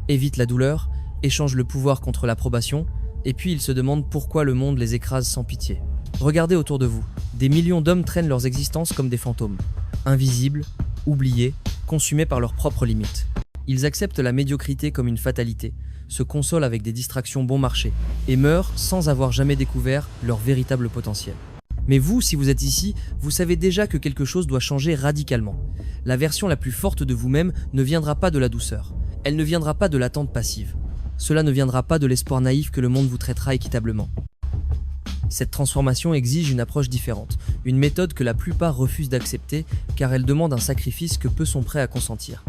évitent la douleur, échangent le pouvoir contre l'approbation, et puis ils se demandent pourquoi le monde les écrase sans pitié. Regardez autour de vous, des millions d'hommes traînent leurs existences comme des fantômes, invisibles, oubliés, consumés par leurs propres limites. Ils acceptent la médiocrité comme une fatalité, se consolent avec des distractions bon marché, et meurent sans avoir jamais découvert leur véritable potentiel. Mais vous, si vous êtes ici, vous savez déjà que quelque chose doit changer radicalement. La version la plus forte de vous-même ne viendra pas de la douceur, elle ne viendra pas de l'attente passive. Cela ne viendra pas de l'espoir naïf que le monde vous traitera équitablement. Cette transformation exige une approche différente, une méthode que la plupart refusent d'accepter car elle demande un sacrifice que peu sont prêts à consentir.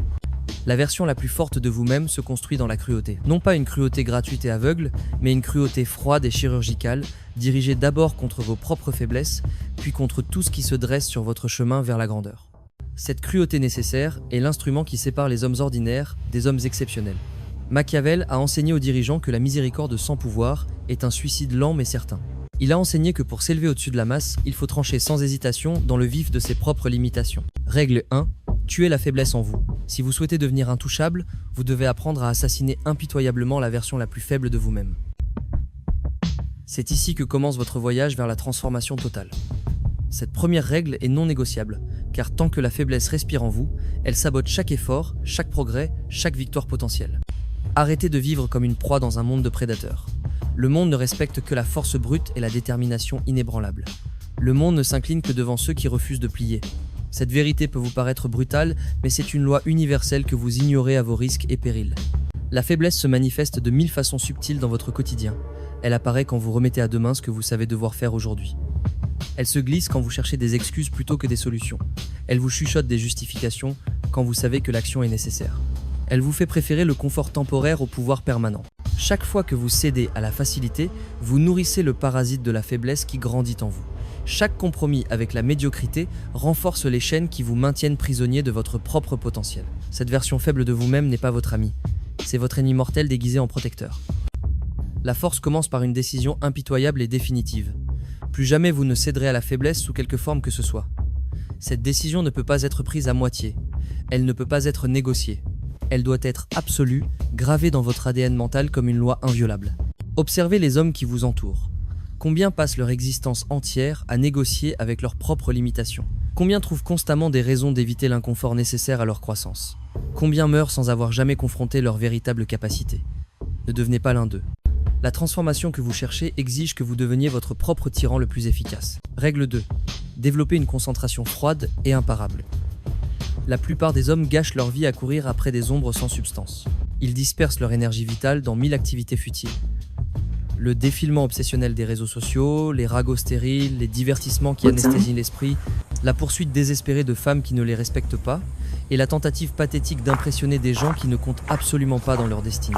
La version la plus forte de vous-même se construit dans la cruauté. Non pas une cruauté gratuite et aveugle, mais une cruauté froide et chirurgicale, dirigée d'abord contre vos propres faiblesses, puis contre tout ce qui se dresse sur votre chemin vers la grandeur. Cette cruauté nécessaire est l'instrument qui sépare les hommes ordinaires des hommes exceptionnels. Machiavel a enseigné aux dirigeants que la miséricorde sans pouvoir est un suicide lent mais certain. Il a enseigné que pour s'élever au-dessus de la masse, il faut trancher sans hésitation dans le vif de ses propres limitations. Règle 1. Tuez la faiblesse en vous. Si vous souhaitez devenir intouchable, vous devez apprendre à assassiner impitoyablement la version la plus faible de vous-même. C'est ici que commence votre voyage vers la transformation totale. Cette première règle est non négociable, car tant que la faiblesse respire en vous, elle sabote chaque effort, chaque progrès, chaque victoire potentielle. Arrêtez de vivre comme une proie dans un monde de prédateurs. Le monde ne respecte que la force brute et la détermination inébranlable. Le monde ne s'incline que devant ceux qui refusent de plier. Cette vérité peut vous paraître brutale, mais c'est une loi universelle que vous ignorez à vos risques et périls. La faiblesse se manifeste de 1000 façons subtiles dans votre quotidien. Elle apparaît quand vous remettez à demain ce que vous savez devoir faire aujourd'hui. Elle se glisse quand vous cherchez des excuses plutôt que des solutions. Elle vous chuchote des justifications quand vous savez que l'action est nécessaire. Elle vous fait préférer le confort temporaire au pouvoir permanent. Chaque fois que vous cédez à la facilité, vous nourrissez le parasite de la faiblesse qui grandit en vous. Chaque compromis avec la médiocrité renforce les chaînes qui vous maintiennent prisonnier de votre propre potentiel. Cette version faible de vous-même n'est pas votre ami, c'est votre ennemi mortel déguisé en protecteur. La force commence par une décision impitoyable et définitive. Plus jamais vous ne céderez à la faiblesse sous quelque forme que ce soit. Cette décision ne peut pas être prise à moitié, elle ne peut pas être négociée. Elle doit être absolue, gravée dans votre ADN mental comme une loi inviolable. Observez les hommes qui vous entourent. Combien passent leur existence entière à négocier avec leurs propres limitations? Combien trouvent constamment des raisons d'éviter l'inconfort nécessaire à leur croissance? Combien meurent sans avoir jamais confronté leur véritable capacité? Ne devenez pas l'un d'eux. La transformation que vous cherchez exige que vous deveniez votre propre tyran le plus efficace. Règle 2. Développez une concentration froide et imparable. La plupart des hommes gâchent leur vie à courir après des ombres sans substance. Ils dispersent leur énergie vitale dans 1000 activités futiles. Le défilement obsessionnel des réseaux sociaux, les ragots stériles, les divertissements qui anesthésient l'esprit, la poursuite désespérée de femmes qui ne les respectent pas, et la tentative pathétique d'impressionner des gens qui ne comptent absolument pas dans leur destinée.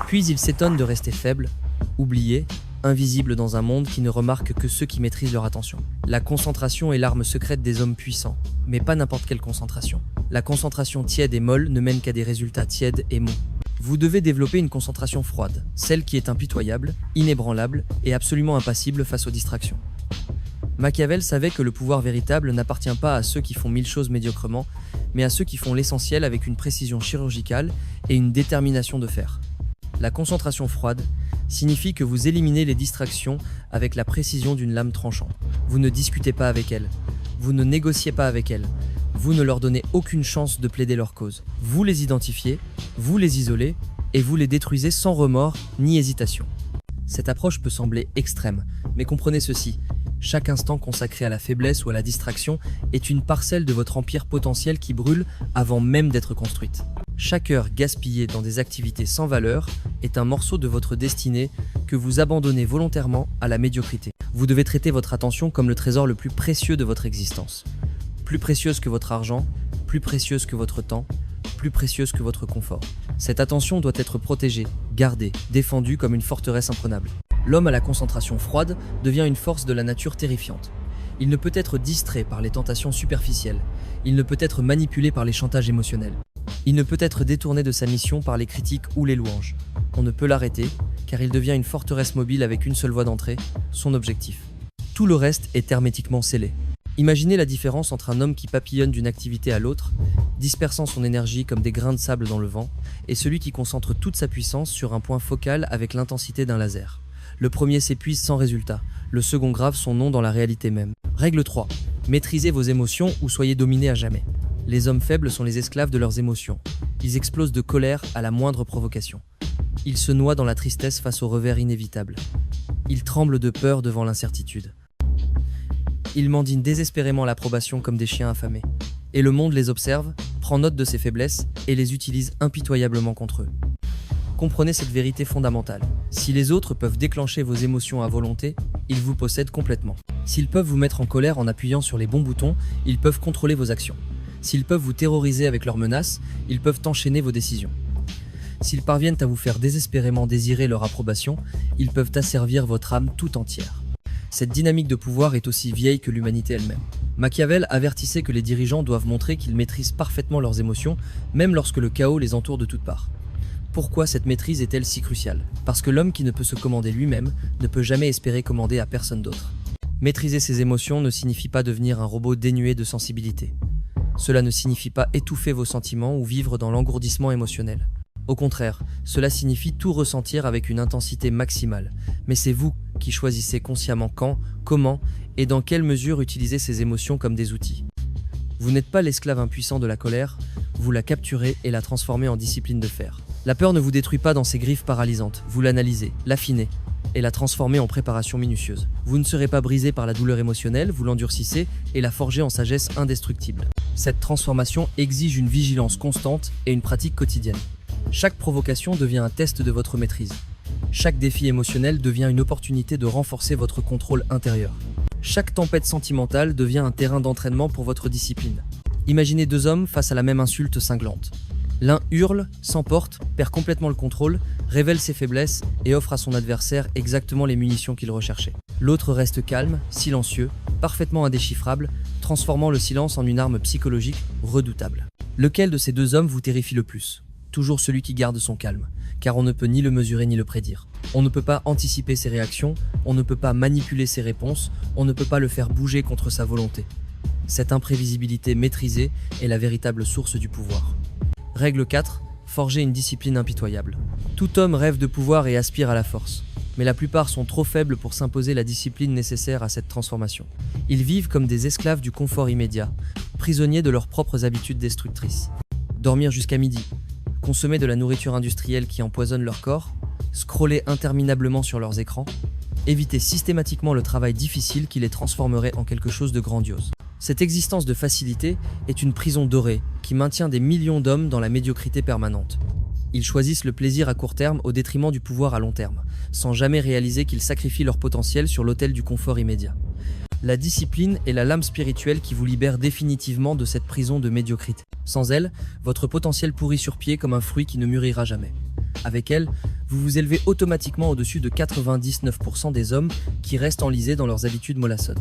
Puis ils s'étonnent de rester faibles, oubliés, invisibles dans un monde qui ne remarque que ceux qui maîtrisent leur attention. La concentration est l'arme secrète des hommes puissants, mais pas n'importe quelle concentration. La concentration tiède et molle ne mène qu'à des résultats tièdes et mous. Vous devez développer une concentration froide, celle qui est impitoyable, inébranlable et absolument impassible face aux distractions. Machiavel savait que le pouvoir véritable n'appartient pas à ceux qui font 1000 choses médiocrement, mais à ceux qui font l'essentiel avec une précision chirurgicale et une détermination de fer. La concentration froide signifie que vous éliminez les distractions avec la précision d'une lame tranchante. Vous ne discutez pas avec elles, vous ne négociez pas avec elles, vous ne leur donnez aucune chance de plaider leur cause. Vous les identifiez, vous les isolez et vous les détruisez sans remords ni hésitation. Cette approche peut sembler extrême, mais comprenez ceci. Chaque instant consacré à la faiblesse ou à la distraction est une parcelle de votre empire potentiel qui brûle avant même d'être construite. Chaque heure gaspillée dans des activités sans valeur est un morceau de votre destinée que vous abandonnez volontairement à la médiocrité. Vous devez traiter votre attention comme le trésor le plus précieux de votre existence. Plus précieuse que votre argent, plus précieuse que votre temps, plus précieuse que votre confort. Cette attention doit être protégée, gardée, défendue comme une forteresse imprenable. L'homme à la concentration froide devient une force de la nature terrifiante. Il ne peut être distrait par les tentations superficielles. Il ne peut être manipulé par les chantages émotionnels. Il ne peut être détourné de sa mission par les critiques ou les louanges. On ne peut l'arrêter, car il devient une forteresse mobile avec une seule voie d'entrée, son objectif. Tout le reste est hermétiquement scellé. Imaginez la différence entre un homme qui papillonne d'une activité à l'autre, dispersant son énergie comme des grains de sable dans le vent, et celui qui concentre toute sa puissance sur un point focal avec l'intensité d'un laser. Le premier s'épuise sans résultat, le second grave son nom dans la réalité même. Règle 3. Maîtrisez vos émotions ou soyez dominés à jamais. Les hommes faibles sont les esclaves de leurs émotions. Ils explosent de colère à la moindre provocation. Ils se noient dans la tristesse face au revers inévitable. Ils tremblent de peur devant l'incertitude. Ils mendient désespérément l'approbation comme des chiens affamés. Et le monde les observe, prend note de ces faiblesses et les utilise impitoyablement contre eux. Comprenez cette vérité fondamentale. Si les autres peuvent déclencher vos émotions à volonté, ils vous possèdent complètement. S'ils peuvent vous mettre en colère en appuyant sur les bons boutons, ils peuvent contrôler vos actions. S'ils peuvent vous terroriser avec leurs menaces, ils peuvent enchaîner vos décisions. S'ils parviennent à vous faire désespérément désirer leur approbation, ils peuvent asservir votre âme tout entière. Cette dynamique de pouvoir est aussi vieille que l'humanité elle-même. Machiavel avertissait que les dirigeants doivent montrer qu'ils maîtrisent parfaitement leurs émotions, même lorsque le chaos les entoure de toutes parts. Pourquoi cette maîtrise est-elle si cruciale? Parce que l'homme qui ne peut se commander lui-même ne peut jamais espérer commander à personne d'autre. Maîtriser ses émotions ne signifie pas devenir un robot dénué de sensibilité. Cela ne signifie pas étouffer vos sentiments ou vivre dans l'engourdissement émotionnel. Au contraire, cela signifie tout ressentir avec une intensité maximale. Mais c'est vous qui choisissez consciemment quand, comment et dans quelle mesure utiliser ces émotions comme des outils. Vous n'êtes pas l'esclave impuissant de la colère, vous la capturez et la transformez en discipline de fer. La peur ne vous détruit pas dans ses griffes paralysantes, vous l'analysez, l'affinez et la transformez en préparation minutieuse. Vous ne serez pas brisé par la douleur émotionnelle, vous l'endurcissez et la forgez en sagesse indestructible. Cette transformation exige une vigilance constante et une pratique quotidienne. Chaque provocation devient un test de votre maîtrise. Chaque défi émotionnel devient une opportunité de renforcer votre contrôle intérieur. Chaque tempête sentimentale devient un terrain d'entraînement pour votre discipline. Imaginez deux hommes face à la même insulte cinglante. L'un hurle, s'emporte, perd complètement le contrôle, révèle ses faiblesses et offre à son adversaire exactement les munitions qu'il recherchait. L'autre reste calme, silencieux, parfaitement indéchiffrable, transformant le silence en une arme psychologique redoutable. Lequel de ces deux hommes vous terrifie le plus? Toujours celui qui garde son calme, car on ne peut ni le mesurer ni le prédire. On ne peut pas anticiper ses réactions, on ne peut pas manipuler ses réponses, on ne peut pas le faire bouger contre sa volonté. Cette imprévisibilité maîtrisée est la véritable source du pouvoir. Règle 4. Forger une discipline impitoyable. Tout homme rêve de pouvoir et aspire à la force, mais la plupart sont trop faibles pour s'imposer la discipline nécessaire à cette transformation. Ils vivent comme des esclaves du confort immédiat, prisonniers de leurs propres habitudes destructrices. Dormir jusqu'à midi, consommer de la nourriture industrielle qui empoisonne leur corps, scroller interminablement sur leurs écrans, éviter systématiquement le travail difficile qui les transformerait en quelque chose de grandiose. Cette existence de facilité est une prison dorée qui maintient des millions d'hommes dans la médiocrité permanente. Ils choisissent le plaisir à court terme au détriment du pouvoir à long terme, sans jamais réaliser qu'ils sacrifient leur potentiel sur l'autel du confort immédiat. La discipline est la lame spirituelle qui vous libère définitivement de cette prison de médiocrité. Sans elle, votre potentiel pourrit sur pied comme un fruit qui ne mûrira jamais. Avec elle, vous vous élevez automatiquement au-dessus de 99% des hommes qui restent enlisés dans leurs habitudes mollassonnes.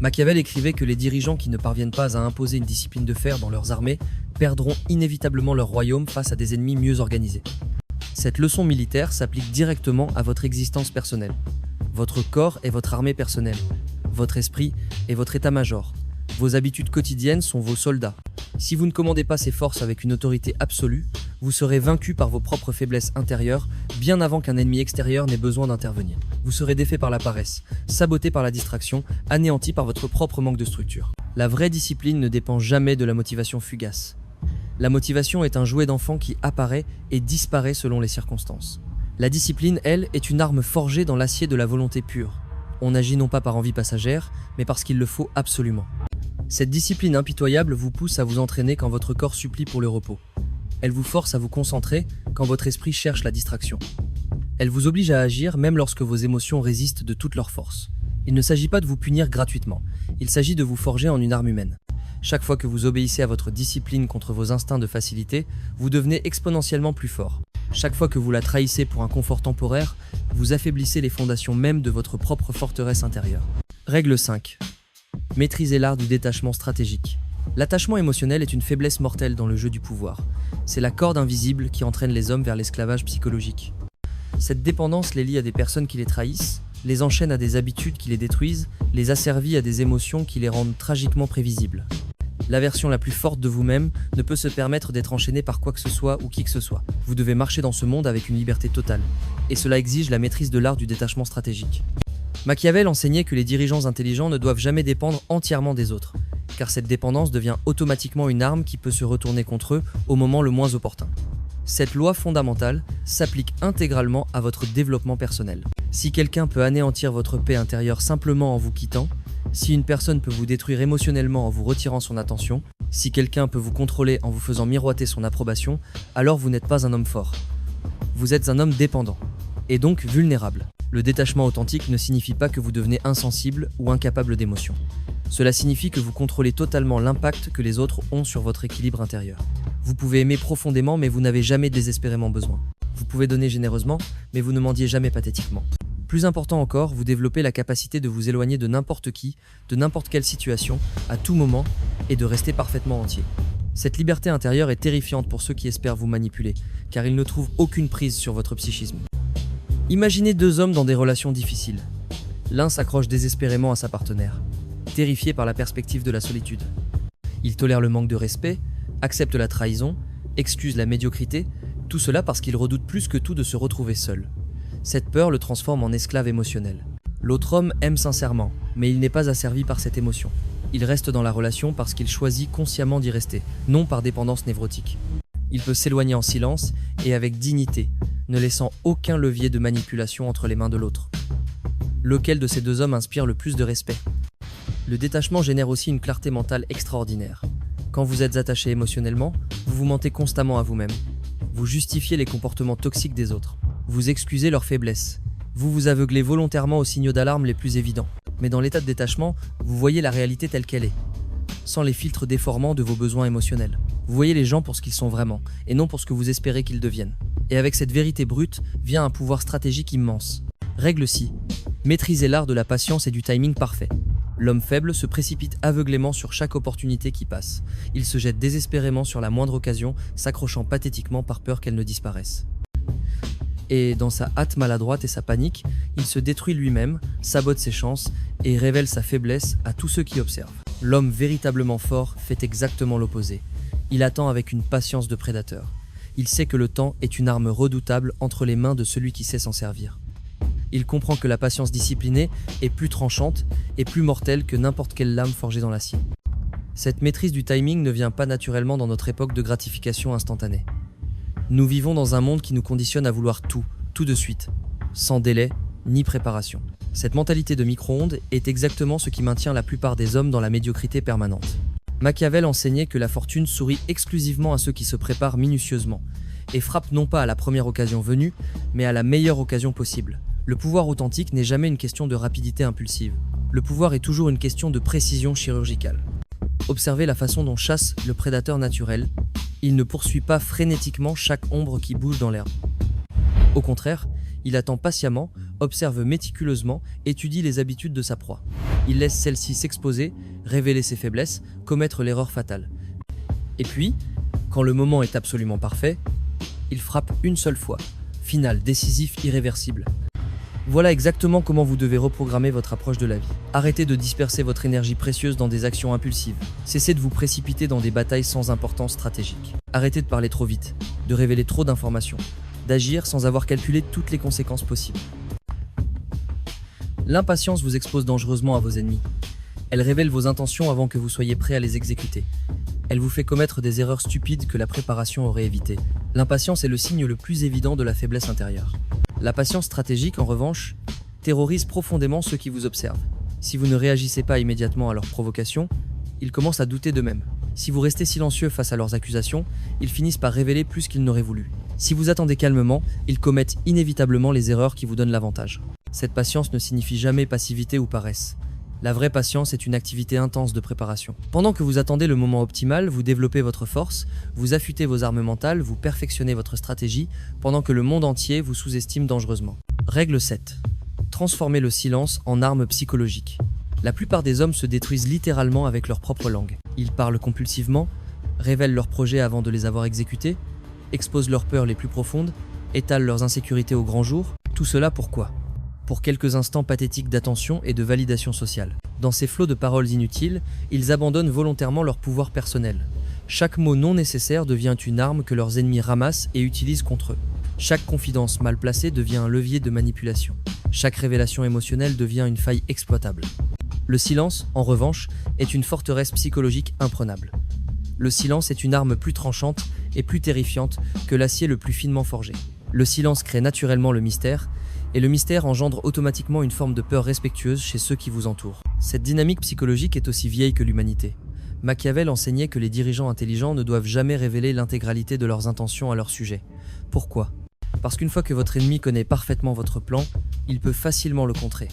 Machiavel écrivait que les dirigeants qui ne parviennent pas à imposer une discipline de fer dans leurs armées perdront inévitablement leur royaume face à des ennemis mieux organisés. Cette leçon militaire s'applique directement à votre existence personnelle. Votre corps est votre armée personnelle. Votre esprit est votre état-major. Vos habitudes quotidiennes sont vos soldats. Si vous ne commandez pas ces forces avec une autorité absolue, vous serez vaincu par vos propres faiblesses intérieures bien avant qu'un ennemi extérieur n'ait besoin d'intervenir. Vous serez défait par la paresse, saboté par la distraction, anéanti par votre propre manque de structure. La vraie discipline ne dépend jamais de la motivation fugace. La motivation est un jouet d'enfant qui apparaît et disparaît selon les circonstances. La discipline, elle, est une arme forgée dans l'acier de la volonté pure. On agit non pas par envie passagère, mais parce qu'il le faut absolument. Cette discipline impitoyable vous pousse à vous entraîner quand votre corps supplie pour le repos. Elle vous force à vous concentrer quand votre esprit cherche la distraction. Elle vous oblige à agir même lorsque vos émotions résistent de toute leur force. Il ne s'agit pas de vous punir gratuitement, il s'agit de vous forger en une arme humaine. Chaque fois que vous obéissez à votre discipline contre vos instincts de facilité, vous devenez exponentiellement plus fort. Chaque fois que vous la trahissez pour un confort temporaire, vous affaiblissez les fondations mêmes de votre propre forteresse intérieure. Règle 5. Maîtrisez l'art du détachement stratégique. L'attachement émotionnel est une faiblesse mortelle dans le jeu du pouvoir. C'est la corde invisible qui entraîne les hommes vers l'esclavage psychologique. Cette dépendance les lie à des personnes qui les trahissent, les enchaîne à des habitudes qui les détruisent, les asservit à des émotions qui les rendent tragiquement prévisibles. La version la plus forte de vous-même ne peut se permettre d'être enchaînée par quoi que ce soit ou qui que ce soit. Vous devez marcher dans ce monde avec une liberté totale. Et cela exige la maîtrise de l'art du détachement stratégique. Machiavel enseignait que les dirigeants intelligents ne doivent jamais dépendre entièrement des autres, car cette dépendance devient automatiquement une arme qui peut se retourner contre eux au moment le moins opportun. Cette loi fondamentale s'applique intégralement à votre développement personnel. Si quelqu'un peut anéantir votre paix intérieure simplement en vous quittant, si une personne peut vous détruire émotionnellement en vous retirant son attention, si quelqu'un peut vous contrôler en vous faisant miroiter son approbation, alors vous n'êtes pas un homme fort. Vous êtes un homme dépendant, et donc vulnérable. Le détachement authentique ne signifie pas que vous devenez insensible ou incapable d'émotion. Cela signifie que vous contrôlez totalement l'impact que les autres ont sur votre équilibre intérieur. Vous pouvez aimer profondément, mais vous n'avez jamais désespérément besoin. Vous pouvez donner généreusement, mais vous ne mendiez jamais pathétiquement. Plus important encore, vous développez la capacité de vous éloigner de n'importe qui, de n'importe quelle situation, à tout moment, et de rester parfaitement entier. Cette liberté intérieure est terrifiante pour ceux qui espèrent vous manipuler, car ils ne trouvent aucune prise sur votre psychisme. Imaginez deux hommes dans des relations difficiles. L'un s'accroche désespérément à sa partenaire, terrifié par la perspective de la solitude. Il tolère le manque de respect, accepte la trahison, excuse la médiocrité, tout cela parce qu'il redoute plus que tout de se retrouver seul. Cette peur le transforme en esclave émotionnel. L'autre homme aime sincèrement, mais il n'est pas asservi par cette émotion. Il reste dans la relation parce qu'il choisit consciemment d'y rester, non par dépendance névrotique. Il peut s'éloigner en silence et avec dignité, ne laissant aucun levier de manipulation entre les mains de l'autre. Lequel de ces deux hommes inspire le plus de respect? Le détachement génère aussi une clarté mentale extraordinaire. Quand vous êtes attaché émotionnellement, vous vous mentez constamment à vous-même. Vous justifiez les comportements toxiques des autres. Vous excusez leurs faiblesses. Vous vous aveuglez volontairement aux signaux d'alarme les plus évidents. Mais dans l'état de détachement, vous voyez la réalité telle qu'elle est, sans les filtres déformants de vos besoins émotionnels. Vous voyez les gens pour ce qu'ils sont vraiment, et non pour ce que vous espérez qu'ils deviennent. Et avec cette vérité brute, vient un pouvoir stratégique immense. Règle 6. Maîtrisez l'art de la patience et du timing parfait. L'homme faible se précipite aveuglément sur chaque opportunité qui passe. Il se jette désespérément sur la moindre occasion, s'accrochant pathétiquement par peur qu'elle ne disparaisse. Et dans sa hâte maladroite et sa panique, il se détruit lui-même, sabote ses chances et révèle sa faiblesse à tous ceux qui observent. L'homme véritablement fort fait exactement l'opposé. Il attend avec une patience de prédateur. Il sait que le temps est une arme redoutable entre les mains de celui qui sait s'en servir. Il comprend que la patience disciplinée est plus tranchante et plus mortelle que n'importe quelle lame forgée dans l'acier. Cette maîtrise du timing ne vient pas naturellement dans notre époque de gratification instantanée. Nous vivons dans un monde qui nous conditionne à vouloir tout de suite, sans délai ni préparation. Cette mentalité de micro-ondes est exactement ce qui maintient la plupart des hommes dans la médiocrité permanente. Machiavel enseignait que la fortune sourit exclusivement à ceux qui se préparent minutieusement et frappe non pas à la première occasion venue, mais à la meilleure occasion possible. Le pouvoir authentique n'est jamais une question de rapidité impulsive. Le pouvoir est toujours une question de précision chirurgicale. Observez la façon dont chasse le prédateur naturel. Il ne poursuit pas frénétiquement chaque ombre qui bouge dans l'herbe. Au contraire, il attend patiemment, observe méticuleusement, étudie les habitudes de sa proie. Il laisse celle-ci s'exposer, révéler ses faiblesses, commettre l'erreur fatale. Et puis, quand le moment est absolument parfait, il frappe une seule fois. Final, décisif, irréversible. Voilà exactement comment vous devez reprogrammer votre approche de la vie. Arrêtez de disperser votre énergie précieuse dans des actions impulsives. Cessez de vous précipiter dans des batailles sans importance stratégique. Arrêtez de parler trop vite, de révéler trop d'informations, d'agir sans avoir calculé toutes les conséquences possibles. L'impatience vous expose dangereusement à vos ennemis. Elle révèle vos intentions avant que vous soyez prêt à les exécuter. Elle vous fait commettre des erreurs stupides que la préparation aurait évitées. L'impatience est le signe le plus évident de la faiblesse intérieure. La patience stratégique, en revanche, terrorise profondément ceux qui vous observent. Si vous ne réagissez pas immédiatement à leurs provocations, ils commencent à douter d'eux-mêmes. Si vous restez silencieux face à leurs accusations, ils finissent par révéler plus qu'ils n'auraient voulu. Si vous attendez calmement, ils commettent inévitablement les erreurs qui vous donnent l'avantage. Cette patience ne signifie jamais passivité ou paresse. La vraie patience est une activité intense de préparation. Pendant que vous attendez le moment optimal, vous développez votre force, vous affûtez vos armes mentales, vous perfectionnez votre stratégie, pendant que le monde entier vous sous-estime dangereusement. Règle 7. Transformez le silence en arme psychologique. La plupart des hommes se détruisent littéralement avec leur propre langue. Ils parlent compulsivement, révèlent leurs projets avant de les avoir exécutés, exposent leurs peurs les plus profondes, étalent leurs insécurités au grand jour. Tout cela pourquoi ? pour quelques instants pathétiques d'attention et de validation sociale. Dans ces flots de paroles inutiles, ils abandonnent volontairement leur pouvoir personnel. Chaque mot non nécessaire devient une arme que leurs ennemis ramassent et utilisent contre eux. Chaque confidence mal placée devient un levier de manipulation. Chaque révélation émotionnelle devient une faille exploitable. Le silence, en revanche, est une forteresse psychologique imprenable. Le silence est une arme plus tranchante et plus terrifiante que l'acier le plus finement forgé. Le silence crée naturellement le mystère, et le mystère engendre automatiquement une forme de peur respectueuse chez ceux qui vous entourent. Cette dynamique psychologique est aussi vieille que l'humanité. Machiavel enseignait que les dirigeants intelligents ne doivent jamais révéler l'intégralité de leurs intentions à leur sujet. Pourquoi ? Parce qu'une fois que votre ennemi connaît parfaitement votre plan, il peut facilement le contrer.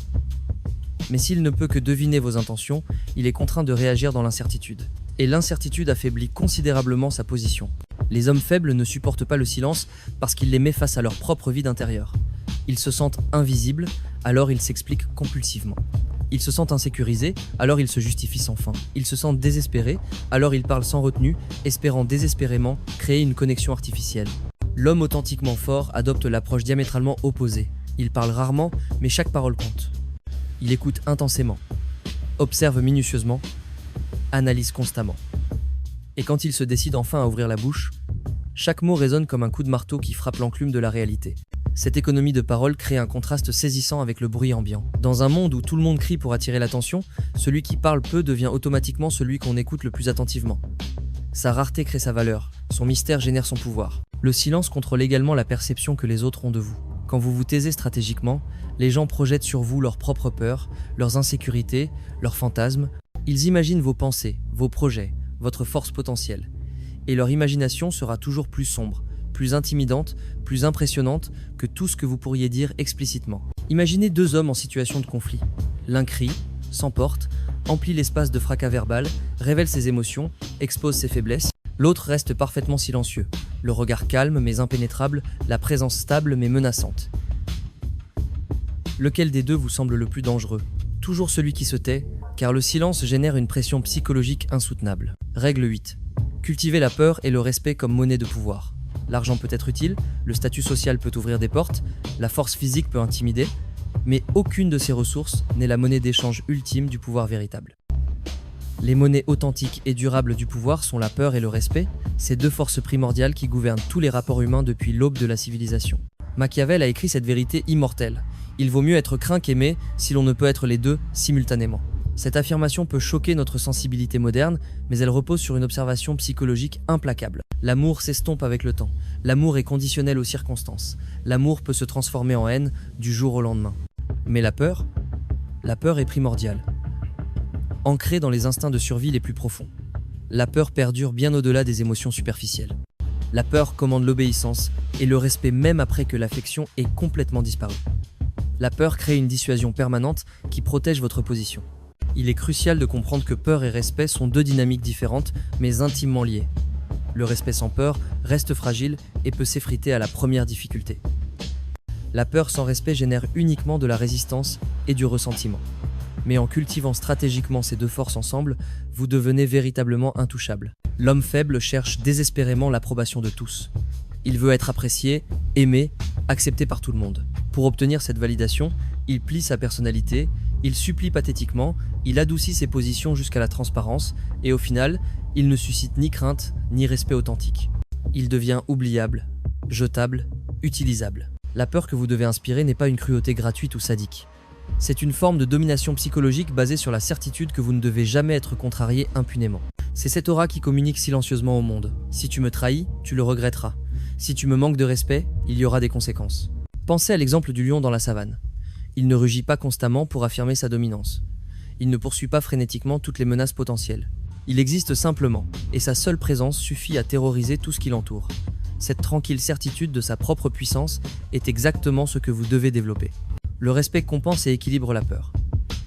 Mais s'il ne peut que deviner vos intentions, il est contraint de réagir dans l'incertitude. Et l'incertitude affaiblit considérablement sa position. Les hommes faibles ne supportent pas le silence parce qu'ils les mettent face à leur propre vide intérieur. Ils se sentent invisibles, alors ils s'expliquent compulsivement. Ils se sentent insécurisés, alors ils se justifient sans fin. Ils se sentent désespérés, alors ils parlent sans retenue, espérant désespérément créer une connexion artificielle. L'homme authentiquement fort adopte l'approche diamétralement opposée. Il parle rarement, mais chaque parole compte. Il écoute intensément, observe minutieusement, analyse constamment. Et quand il se décide enfin à ouvrir la bouche, chaque mot résonne comme un coup de marteau qui frappe l'enclume de la réalité. Cette économie de parole crée un contraste saisissant avec le bruit ambiant. Dans un monde où tout le monde crie pour attirer l'attention, celui qui parle peu devient automatiquement celui qu'on écoute le plus attentivement. Sa rareté crée sa valeur, son mystère génère son pouvoir. Le silence contrôle également la perception que les autres ont de vous. Quand vous vous taisez stratégiquement, les gens projettent sur vous leurs propres peurs, leurs insécurités, leurs fantasmes. Ils imaginent vos pensées, vos projets, votre force potentielle. Et leur imagination sera toujours plus sombre, plus intimidante, plus impressionnante que tout ce que vous pourriez dire explicitement. Imaginez deux hommes en situation de conflit. L'un crie, s'emporte, emplit l'espace de fracas verbal, révèle ses émotions, expose ses faiblesses. L'autre reste parfaitement silencieux, le regard calme mais impénétrable, la présence stable mais menaçante. Lequel des deux vous semble le plus dangereux ? Toujours celui qui se tait, car le silence génère une pression psychologique insoutenable. Règle 8. Cultivez la peur et le respect comme monnaie de pouvoir. L'argent peut être utile, le statut social peut ouvrir des portes, la force physique peut intimider, mais aucune de ces ressources n'est la monnaie d'échange ultime du pouvoir véritable. Les monnaies authentiques et durables du pouvoir sont la peur et le respect, ces deux forces primordiales qui gouvernent tous les rapports humains depuis l'aube de la civilisation. Machiavel a écrit cette vérité immortelle. Il vaut mieux être craint qu'aimé si l'on ne peut être les deux simultanément. Cette affirmation peut choquer notre sensibilité moderne, mais elle repose sur une observation psychologique implacable. L'amour s'estompe avec le temps. L'amour est conditionnel aux circonstances. L'amour peut se transformer en haine du jour au lendemain. Mais la peur est primordiale. Ancrée dans les instincts de survie les plus profonds. La peur perdure bien au-delà des émotions superficielles. La peur commande l'obéissance et le respect même après que l'affection ait complètement disparu. La peur crée une dissuasion permanente qui protège votre position. Il est crucial de comprendre que peur et respect sont deux dynamiques différentes mais intimement liées. Le respect sans peur reste fragile et peut s'effriter à la première difficulté. La peur sans respect génère uniquement de la résistance et du ressentiment. Mais en cultivant stratégiquement ces deux forces ensemble, vous devenez véritablement intouchable. L'homme faible cherche désespérément l'approbation de tous. Il veut être apprécié, aimé, accepté par tout le monde. Pour obtenir cette validation, il plie sa personnalité, il supplie pathétiquement, il adoucit ses positions jusqu'à la transparence, et au final, il ne suscite ni crainte, ni respect authentique. Il devient oubliable, jetable, utilisable. La peur que vous devez inspirer n'est pas une cruauté gratuite ou sadique. C'est une forme de domination psychologique basée sur la certitude que vous ne devez jamais être contrarié impunément. C'est cette aura qui communique silencieusement au monde. Si tu me trahis, tu le regretteras. Si tu me manques de respect, il y aura des conséquences. Pensez à l'exemple du lion dans la savane. Il ne rugit pas constamment pour affirmer sa dominance. Il ne poursuit pas frénétiquement toutes les menaces potentielles. Il existe simplement, et sa seule présence suffit à terroriser tout ce qui l'entoure. Cette tranquille certitude de sa propre puissance est exactement ce que vous devez développer. Le respect compense et équilibre la peur.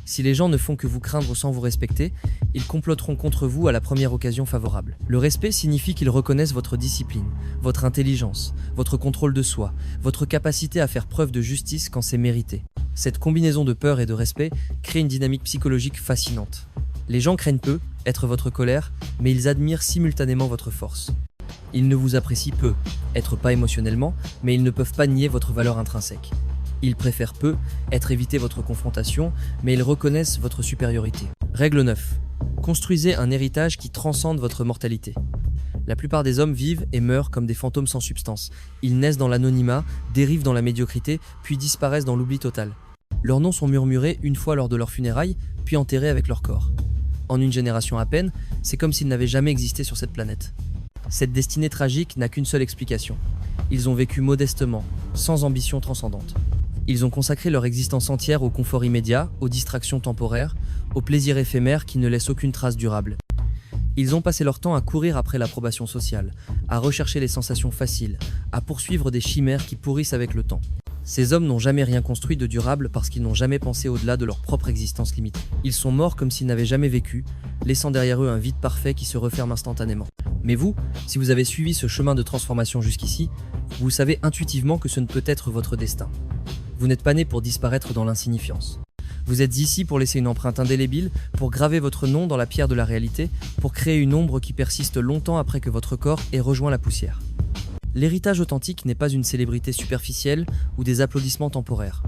Si les gens ne font que vous craindre sans vous respecter, ils comploteront contre vous à la première occasion favorable. Le respect signifie qu'ils reconnaissent votre discipline, votre intelligence, votre contrôle de soi, votre capacité à faire preuve de justice quand c'est mérité. Cette combinaison de peur et de respect crée une dynamique psychologique fascinante. Les gens craignent peu, être votre colère, mais ils admirent simultanément votre force. Ils ne vous apprécient peu, être pas émotionnellement, mais ils ne peuvent pas nier votre valeur intrinsèque. Ils préfèrent peu, éviter votre confrontation, mais ils reconnaissent votre supériorité. Règle 9. Construisez un héritage qui transcende votre mortalité. La plupart des hommes vivent et meurent comme des fantômes sans substance. Ils naissent dans l'anonymat, dérivent dans la médiocrité, puis disparaissent dans l'oubli total. Leurs noms sont murmurés une fois lors de leurs funérailles, puis enterrés avec leur corps. En une génération à peine, c'est comme s'ils n'avaient jamais existé sur cette planète. Cette destinée tragique n'a qu'une seule explication. Ils ont vécu modestement, sans ambition transcendante. Ils ont consacré leur existence entière au confort immédiat, aux distractions temporaires, aux plaisirs éphémères qui ne laissent aucune trace durable. Ils ont passé leur temps à courir après l'approbation sociale, à rechercher les sensations faciles, à poursuivre des chimères qui pourrissent avec le temps. Ces hommes n'ont jamais rien construit de durable parce qu'ils n'ont jamais pensé au-delà de leur propre existence limitée. Ils sont morts comme s'ils n'avaient jamais vécu, laissant derrière eux un vide parfait qui se referme instantanément. Mais vous, si vous avez suivi ce chemin de transformation jusqu'ici, vous savez intuitivement que ce ne peut être votre destin. Vous n'êtes pas né pour disparaître dans l'insignifiance. Vous êtes ici pour laisser une empreinte indélébile, pour graver votre nom dans la pierre de la réalité, pour créer une ombre qui persiste longtemps après que votre corps ait rejoint la poussière. L'héritage authentique n'est pas une célébrité superficielle ou des applaudissements temporaires.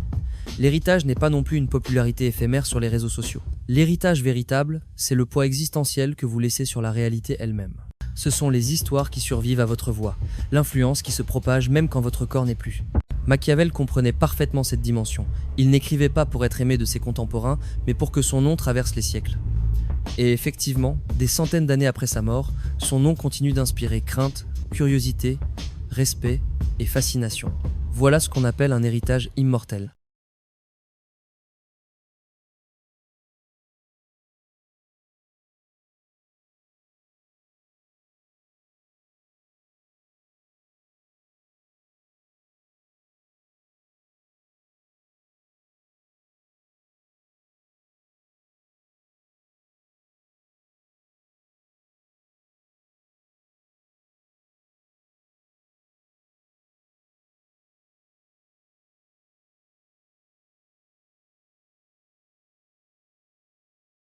L'héritage n'est pas non plus une popularité éphémère sur les réseaux sociaux. L'héritage véritable, c'est le poids existentiel que vous laissez sur la réalité elle-même. Ce sont les histoires qui survivent à votre voix, l'influence qui se propage même quand votre corps n'est plus. Machiavel comprenait parfaitement cette dimension. Il n'écrivait pas pour être aimé de ses contemporains, mais pour que son nom traverse les siècles. Et effectivement, des centaines d'années après sa mort, son nom continue d'inspirer crainte, curiosité, respect et fascination. Voilà ce qu'on appelle un héritage immortel.